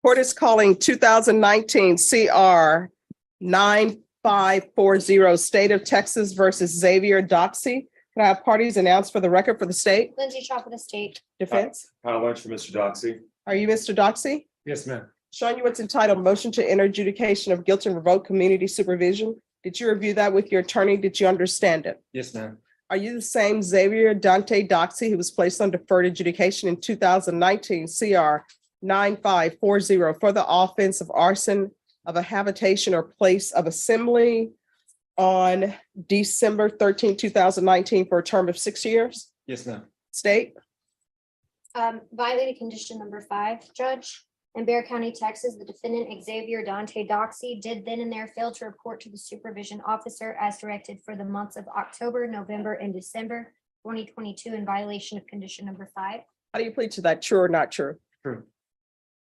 Court is calling 2019 CR 9540 State of Texas versus Xavier Doxey. Can I have parties announced for the record for the state? Lindsay Shaw for the state. Defense. Kyle Lynch for Mr. Doxey. Are you Mr. Doxey? Yes, ma'am. Showing you what's entitled Motion to Enter Adjudication of Guilt and Revoke Community Supervision. Did you review that with your attorney? Did you understand it? Yes, ma'am. Are you the same Xavier Dante Doxey who was placed on deferred adjudication in 2019 CR 9540 for the offense of arson of a habitation or place of assembly on December 13, 2019 for a term of 6 years? Yes, ma'am. State. Violated condition number 5, Judge. In Bexar County, Texas, the defendant Xavier Dante Doxey did then and there fail to report to the supervision officer as directed for the months of October, November, and December 2022 in violation of condition number 5. How do you plead to that? True or not true? True.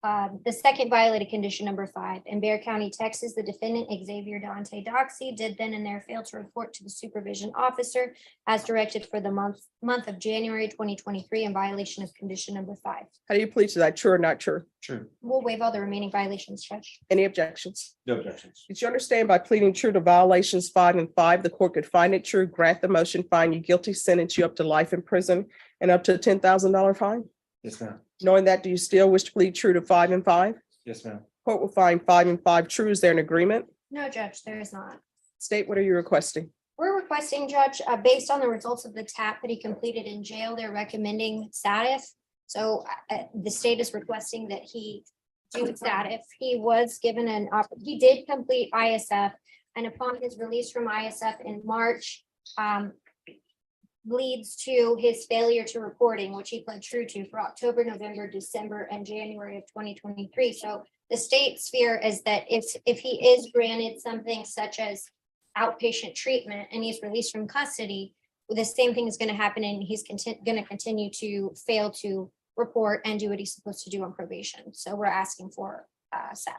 The second violated condition number 5, in Bexar County, Texas, the defendant Xavier Dante Doxey did then and there fail to report to the supervision officer as directed for the month of January 2023 in violation of condition number 5. How do you plead to that? True or not true? True. We'll waive all the remaining violations, Judge. Any objections? No objections. Did you understand by pleading true to violations 5 and 5, the court could find it true, grant the motion, find you guilty, sentence you up to life in prison and up to a $10,000 fine? Yes, ma'am. Knowing that, do you still wish to plead true to 5 and 5? Yes, ma'am. Court will find 5 and 5 true. Is there an agreement? No, Judge, there is not. State, what are you requesting? We're requesting, Judge, based on the results of the TAP that he completed in jail, they're recommending SATIF. So the state is requesting that he do SATIF. He was given he did complete ISF, and upon his release from ISF in March, leads to his failure to reporting, which he pled true to for October, November, December, and January of 2023. So the state's fear is that if he is granted something such as outpatient treatment and he's released from custody, the same thing is going to happen, and he's going to continue to fail to report and do what he's supposed to do on probation. So we're asking for SATIF.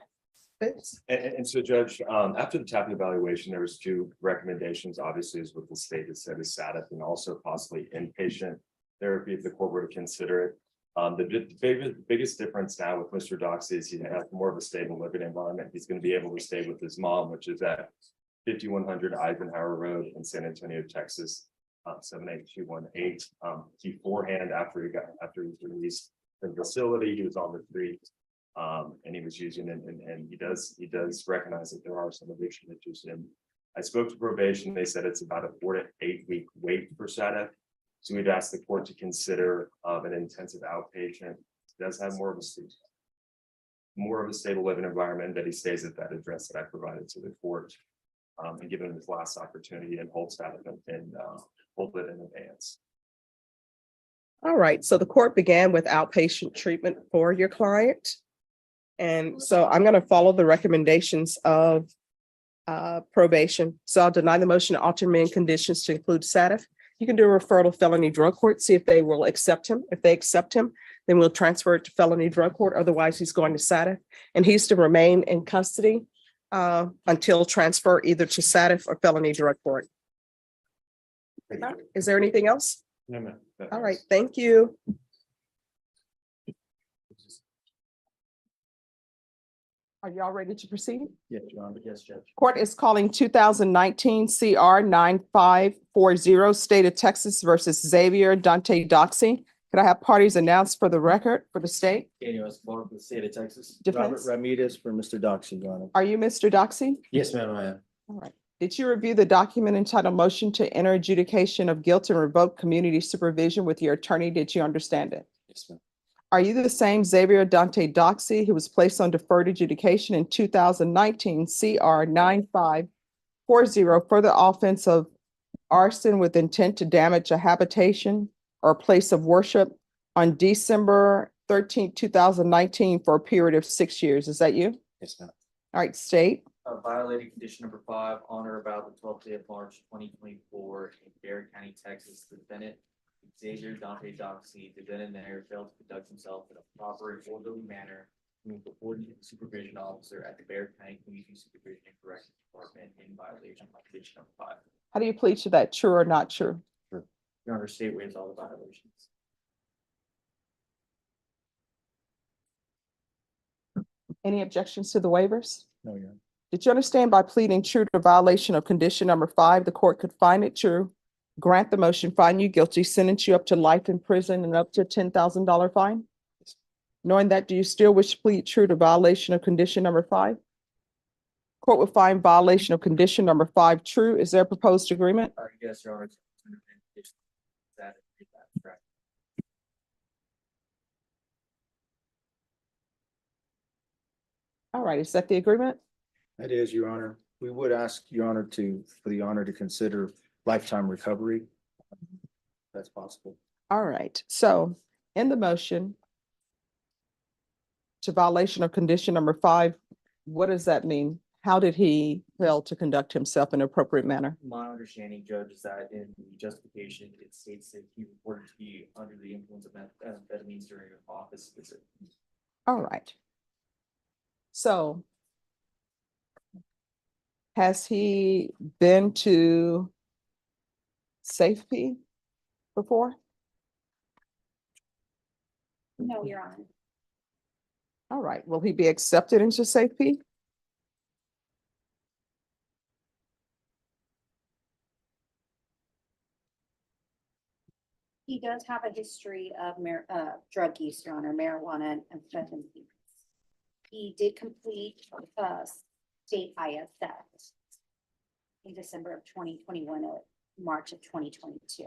And so, Judge, after the TAP evaluation, there was 2 recommendations. Obviously, is what the state has said is SATIF and also possibly inpatient therapy if the court were to consider it. The biggest difference now with Mr. Doxey is he has more of a stable living environment. He's going to be able to stay with his mom, which is at 5100 Eisenhower Road in San Antonio, Texas, 78218. Beforehand, after he was released from the facility, he was on the street. And he was using it, and he does recognize that there are some addiction issues. And I spoke to probation. They said it's about a 4 to 8 week wait for SATIF. So we'd ask the court to consider an intensive outpatient. He does have more of a stable living environment, that he stays at that address that I provided to the court, and give him his last opportunity and hold SATIF and hold it in advance. All right, so the court began with outpatient treatment for your client. And so I'm going to follow the recommendations of probation. So I'll deny the motion to alter main conditions to include SATIF. You can do a referral to felony drug court, see if they will accept him. If they accept him, then we'll transfer it to felony drug court. Otherwise, he's going to SATIF, and he's to remain in custody until transfer either to SATIF or felony drug court. Is there anything else? No, ma'am. All right, thank you. Are y'all ready to proceed? Yes, Your Honor. Yes, Judge. Court is calling 2019 CR 9540 State of Texas versus Xavier Dante Doxey. Could I have parties announced for the record for the state? Daniel Escobar for the state of Texas. Defense. Robert Ramirez for Mr. Doxey, Your Honor. Are you Mr. Doxey? Yes, ma'am, I am. All right. Did you review the document entitled Motion to Enter Adjudication of Guilt and Revoke Community Supervision with your attorney? Did you understand it? Yes, ma'am. Are you the same Xavier Dante Doxey who was placed on deferred adjudication in 2019 CR 9540 for the offense of arson with intent to damage a habitation or place of worship on December 13, 2019 for a period of 6 years? Is that you? Yes, ma'am. All right, state. Violating condition number 5 on or about the 12th day of March 2024 in Bexar County, Texas. The defendant Xavier Dante Doxey did then and there failed to conduct himself in a proper and orderly manner when reporting to the supervision officer at the Bexar County Community Supervision and Corrections Department in violation of condition number 5. How do you plead to that? True or not true? Your Honor, state waives all the violations. Any objections to the waivers? No, Your Honor. Did you understand by pleading true to violation of condition number 5, the court could find it true, grant the motion, find you guilty, sentence you up to life in prison and up to $10,000 fine? Knowing that, do you still wish to plead true to violation of condition number 5? Court will find violation of condition number 5 true. Is there a proposed agreement? Yes, Your Honor. That is correct. All right, is that the agreement? That is, Your Honor. We would ask Your Honor for the honor to consider lifetime recovery. If that's possible. All right, so in the motion to violation of condition number 5, what does that mean? How did he fail to conduct himself in an appropriate manner? My understanding, Judge, is that in the justification, it states that he reported to be under the influence of amphetamines during an office visit. All right. So has he been to safety before? No, Your Honor. All right, will he be accepted into safety? He does have a history of drug use, Your Honor, marijuana and amphetamines. He did complete state ISS in December of 2021 or March of 2022.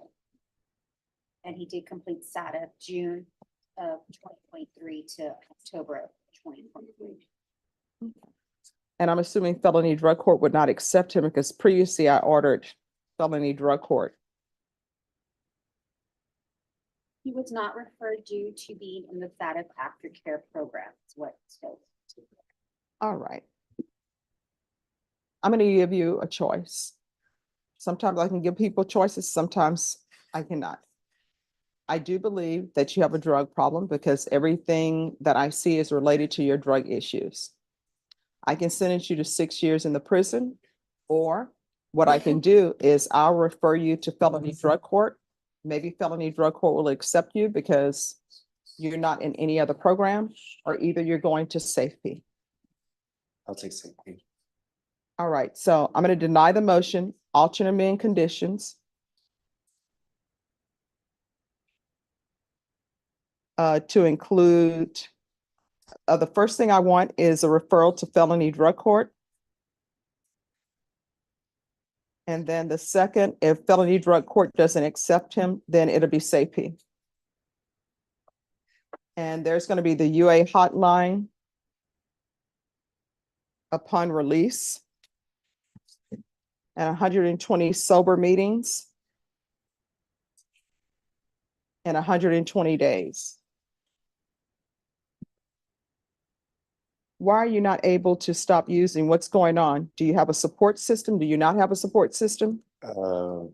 And he did complete SATA June of 2023 to October of 2023. And I'm assuming felony drug court would not accept him because previously I ordered felony drug court. He was not referred due to being in the SATA aftercare program, is what it says. All right. I'm going to give you a choice. Sometimes I can give people choices, sometimes I cannot. I do believe that you have a drug problem because everything that I see is related to your drug issues. I can sentence you to 6 years in the prison, or what I can do is I'll refer you to felony drug court. Maybe felony drug court will accept you because you're not in any other program, or either you're going to safety. I'll take safety. All right, so I'm going to deny the motion, alternate amend conditions. To include, the first thing I want is a referral to felony drug court. And then the second, if felony drug court doesn't accept him, then it'll be safety. And there's going to be the UA hotline upon release and 120 sober meetings in 120 days. Why are you not able to stop using? What's going on? Do you have a support system? Do you not have a support system? I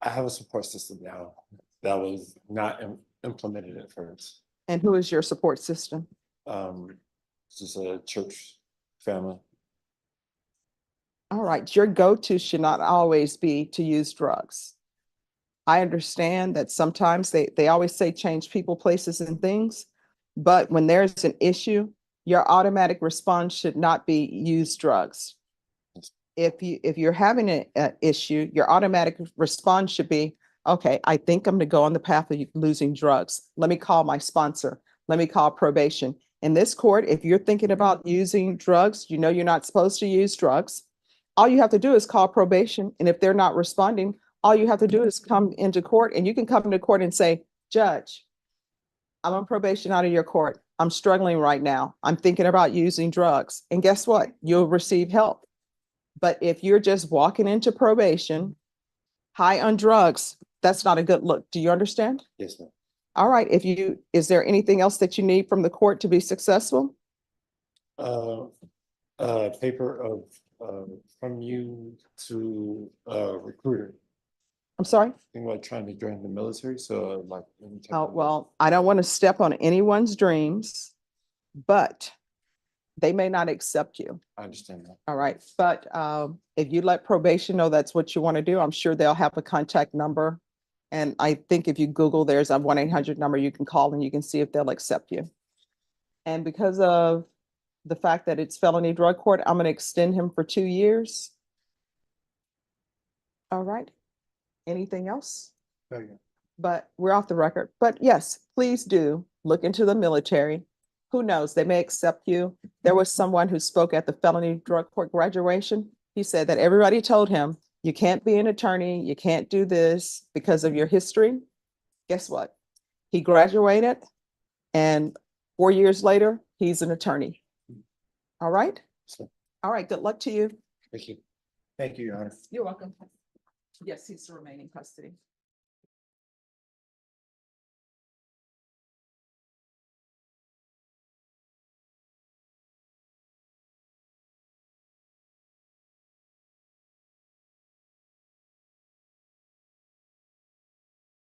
have a support system now that was not implemented at first. And who is your support system? It's just a church family. All right, your go-to should not always be to use drugs. I understand that sometimes they always say change people, places, and things, but when there's an issue, your automatic response should not be use drugs. If you're having an issue, your automatic response should be, okay, I think I'm going to go on the path of losing drugs. Let me call my sponsor. Let me call probation. In this court, if you're thinking about using drugs, you know you're not supposed to use drugs. All you have to do is call probation. And if they're not responding, all you have to do is come into court, and you can come into court and say, Judge, I'm on probation out of your court. I'm struggling right now. I'm thinking about using drugs. And guess what? You'll receive help. But if you're just walking into probation, high on drugs, that's not a good look. Do you understand? Yes, ma'am. All right. Is there anything else that you need from the court to be successful? Paper of from you to recruiter. I'm sorry? Think about trying to join the military, so like. Oh, well, I don't want to step on anyone's dreams, but they may not accept you. I understand that. All right. But if you let probation know that's what you want to do, I'm sure they'll have a contact number. And I think if you Google, there's a 1-800 number you can call and you can see if they'll accept you. And because of the fact that it's felony drug court, I'm gonna extend him for 2 years. All right. Anything else? But we're off the record. But yes, please do look into the military. Who knows? They may accept you. There was someone who spoke at the felony drug court graduation. He said that everybody told him, you can't be an attorney, you can't do this because of your history. Guess what? He graduated and 4 years later, he's an attorney. All right? So, All right, good luck to you. thank you. Thank you, Your Honor. You're welcome. Yes, he's remaining custody.